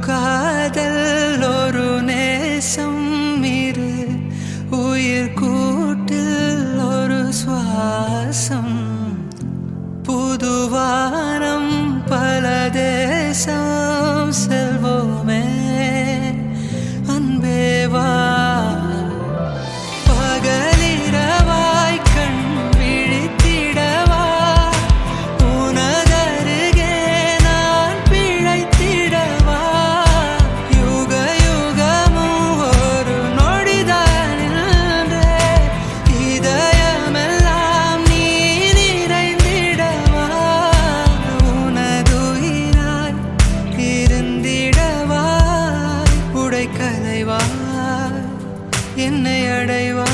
காதல் ஒரு நேசம் இரு உயிர் கூட்டில் ஒரு சுவாசம் புதுவானம் பல தேசம் செல்வோமே அன்பேவா பகலிரவாய் கண் விழித்திடவா உனதருகே நான் பிழைத்திடவா யுக யுகமும் ஒரு நொடிதான் நின்றே இதயமெல்லாம் நீ நிறைந்திடவா உனதுயிராய் இருந்திடவா உடை கலைவா என்னை அடைவா